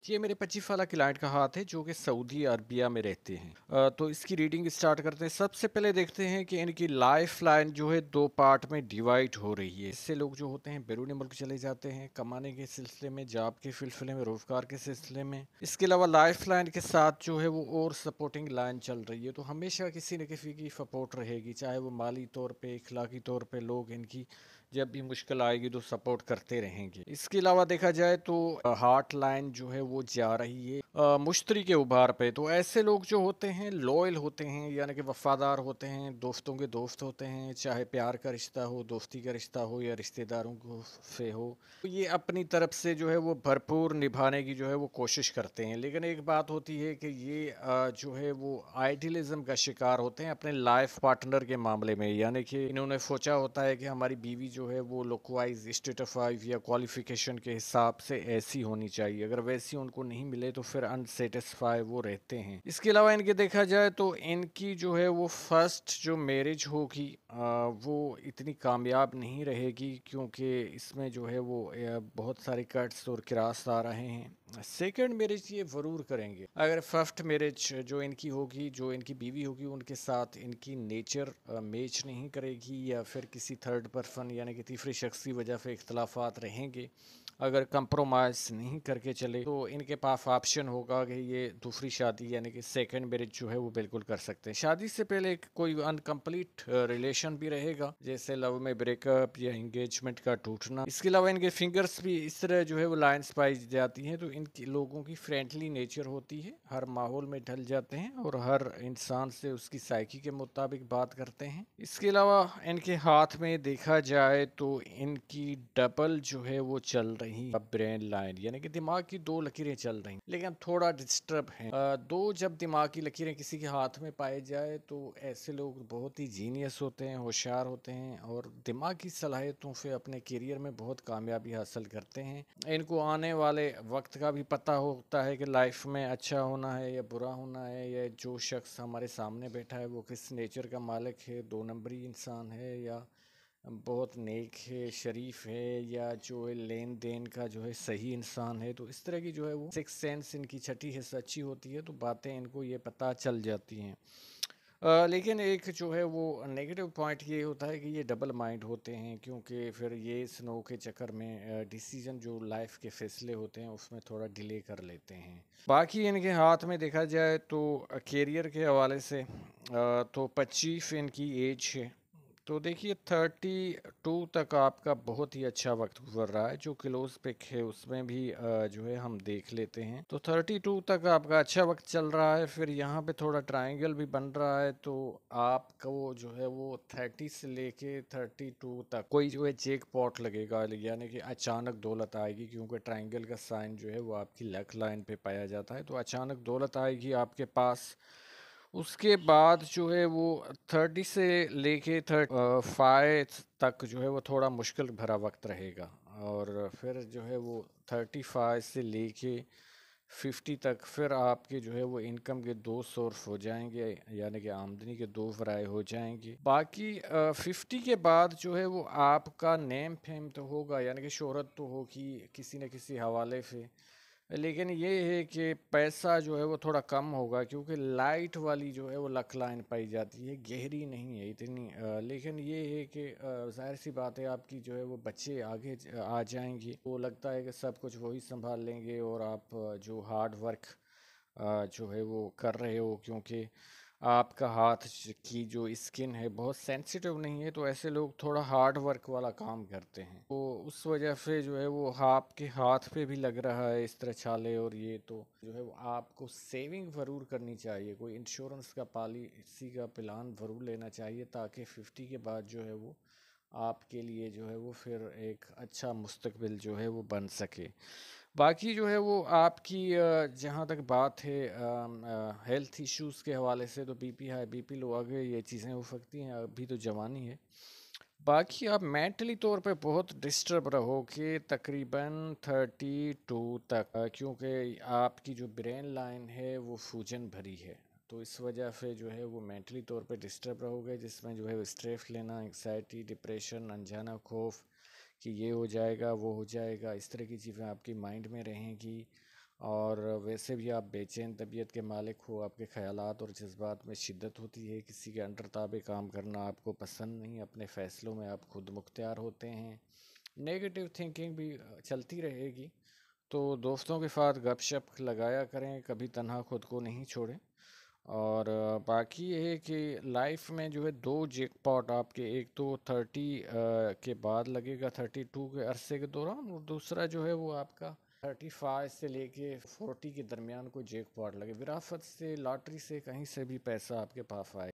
ये मेरे 25 वाला क्लाइंट का हाथ है जो कि सऊदी अरबिया में रहते हैं। तो इसकी रीडिंग स्टार्ट करते हैं। सबसे पहले देखते हैं कि इनकी लाइफ लाइन जो है दो पार्ट में डिवाइड हो रही है। इससे लोग जो होते हैं बैरून मुल्क चले जाते हैं कमाने के सिलसिले में, जॉब के सिलसिले में, रोजगार के सिलसिले में। इसके अलावा लाइफ लाइन के साथ जो है वो और सपोर्टिंग लाइन चल रही है। तो हमेशा किसी न किसी की सपोर्ट रहेगी, चाहे वो माली तौर पर, इखलाकी तौर पर लोग इनकी जब भी मुश्किल आएगी तो सपोर्ट करते रहेंगे। इसके अलावा देखा जाए तो हार्ट लाइन जो है वो जा रही है मुश्तरी के उभार पे। तो ऐसे लोग जो होते हैं लॉयल होते हैं, यानी कि वफादार होते हैं, दोस्तों के दोस्त होते हैं, चाहे प्यार का रिश्ता हो, दोस्ती का रिश्ता हो या रिश्तेदारों को से हो, तो ये अपनी तरफ से जो है वो भरपूर निभाने की जो है वो कोशिश करते हैं। लेकिन एक बात होती है कि ये जो है वो आइडियलिज्म का शिकार होते हैं अपने लाइफ पार्टनर के मामले में। यानी कि इन्होंने सोचा होता है कि हमारी बीवी जो है वो लुक वाइज, स्टेटस वाइज या क्वालिफिकेशन के हिसाब से ऐसी होनी चाहिए। अगर वैसी उनको नहीं मिले तो फिर अनसेटिस्फाई वो रहते हैं। इसके अलावा इनके देखा जाए तो इनकी जो है वो फर्स्ट जो मैरिज होगी वो इतनी कामयाब नहीं रहेगी, क्योंकि इसमें जो है वो बहुत सारे कट्स और क्रॉस आ रहे हैं। सेकंड मैरिज ये ज़रूर करेंगे। अगर फर्स्ट मैरिज जो इनकी होगी, जो इनकी बीवी होगी, उनके साथ इनकी नेचर मैच नहीं करेगी या फिर किसी थर्ड पर्सन यानी कि तीसरे शख्स की वजह से इख्तलाफात रहेंगे, अगर कंप्रोमाइज़ नहीं करके चले, तो इनके पास ऑप्शन होगा कि ये दूसरी शादी यानी कि सेकंड मैरिज जो है वो बिल्कुल कर सकते हैं। शादी से पहले एक कोई अनकम्प्लीट रिलेशन भी रहेगा, जैसे लव में ब्रेकअप या इंगेजमेंट का टूटना। इसके अलावा इनके फिंगर्स भी इस तरह जो है वो लाइन्स पाई जाती हैं। तो इनकी लोगों की फ्रेंडली नेचर होती है, हर माहौल में ढल जाते हैं और हर इंसान से उसकी साइकी के मुताबिक बात करते हैं। इसके अलावा इनके हाथ में देखा जाए तो इनकी डबल जो है वो चल रही ब्रेन लाइन, यानी कि दिमाग की दो लकीरें चल रही, लेकिन थोड़ा डिस्टर्ब हैं। दो जब दिमाग की लकीरें किसी के हाथ में पाए जाए तो ऐसे लोग बहुत ही जीनियस होते हैं, होशियार होते हैं और दिमागी सलाहियतों से अपने करियर में बहुत कामयाबी हासिल करते हैं। इनको आने वाले वक्त का भी पता होता है कि लाइफ में अच्छा होना है या बुरा होना है, या जो शख्स हमारे सामने बैठा है वो किस नेचर का मालिक है, दो नंबरी इंसान है या बहुत नेक है, शरीफ है, या जो है लेन देन का जो है सही इंसान है। तो इस तरह की जो है वो सिक्स सेंस इनकी छठी हिस्सा अच्छी होती है, तो बातें इनको ये पता चल जाती हैं। लेकिन एक जो है वो नेगेटिव पॉइंट ये होता है कि ये डबल माइंड होते हैं, क्योंकि फिर ये स्नो के चक्कर में डिसीजन जो लाइफ के फैसले होते हैं उसमें थोड़ा डिले कर लेते हैं। बाकी इनके हाथ में देखा जाए तो कैरियर के हवाले से तो 25 इनकी एज है। तो देखिए 32 तक आपका बहुत ही अच्छा वक्त गुजर रहा है। जो क्लोज पिक है उसमें भी जो है हम देख लेते हैं, तो 32 तक आपका अच्छा वक्त चल रहा है। फिर यहाँ पे थोड़ा ट्रायंगल भी बन रहा है, तो आपको जो है वो 30 से लेके 32 तक कोई जो है जैक पॉट लगेगा, यानी कि अचानक दौलत आएगी, क्योंकि ट्रायंगल का साइन जो है वो आपकी लक लाइन पे पाया जाता है। तो अचानक दौलत आएगी आपके पास। उसके बाद जो है वो 30 से लेके 35 तक जो है वो थोड़ा मुश्किल भरा वक्त रहेगा। और फिर जो है वो 35 से लेके 50 तक फिर आपके जो है वो इनकम के दो सोर्स हो जाएंगे, यानी कि आमदनी के दो ज़राए हो जाएंगे। बाकी 50 के बाद जो है वो आपका नेम फेम तो होगा, यानी कि शोहरत तो होगी किसी न किसी हवाले से। लेकिन ये है कि पैसा जो है वो थोड़ा कम होगा, क्योंकि लाइट वाली जो है वो लक लाइन पाई जाती है, गहरी नहीं है इतनी। लेकिन ये है कि जाहिर सी बात है आपकी जो है वो बच्चे आगे आ जाएंगे, वो लगता है कि सब कुछ वही संभाल लेंगे और आप जो हार्ड वर्क जो है वो कर रहे हो, क्योंकि आपका हाथ की जो स्किन है बहुत सेंसिटिव नहीं है, तो ऐसे लोग थोड़ा हार्ड वर्क वाला काम करते हैं। तो उस वजह से जो है वो आपके हाथ पे भी लग रहा है इस तरह छाले, और ये तो जो है वो आपको सेविंग ज़रूर करनी चाहिए, कोई इंश्योरेंस का पॉलिसी का प्लान ज़रूर लेना चाहिए, ताकि 50 के बाद जो है वो आपके लिए जो है वो फिर एक अच्छा मुस्तकबिल जो है वो बन सके। बाकी जो है वो आपकी जहाँ तक बात है हेल्थ इश्यूज़ के हवाले से, तो बीपी हाई बीपी लो आगे ये चीज़ें हो सकती हैं, अभी तो जवानी है। बाकी आप मेंटली तौर पे बहुत डिस्टर्ब रहोगे तकरीबन 32 तक, क्योंकि आपकी जो ब्रेन लाइन है वो सूजन भरी है। तो इस वजह से जो है वो मेंटली तौर पे डिस्टर्ब रहोगे, जिसमें जो है स्ट्रेस लेना, एंग्जाइटी, डिप्रेशन, अनजाना खौफ कि ये हो जाएगा वो हो जाएगा, इस तरह की चीज़ें आपकी माइंड में रहेंगी। और वैसे भी आप बेचैन तबीयत के मालिक हो, आपके ख़यालात और जज्बात में शिद्दत होती है, किसी के अंडर ताबे काम करना आपको पसंद नहीं, अपने फ़ैसलों में आप खुद मुख्तियार होते हैं, नेगेटिव थिंकिंग भी चलती रहेगी। तो दोस्तों के साथ गपशप लगाया करें, कभी तन्हा खुद को नहीं छोड़ें। और बाकी ये है कि लाइफ में जो है दो जैकपॉट आपके, एक तो 30 के बाद लगेगा, 32 के अरसे के दौरान, और दूसरा जो है वो आपका 35 से लेके 40 के दरमियान कोई जैकपॉट लगे, विरासत से, लॉटरी से, कहीं से भी पैसा आपके पास आए।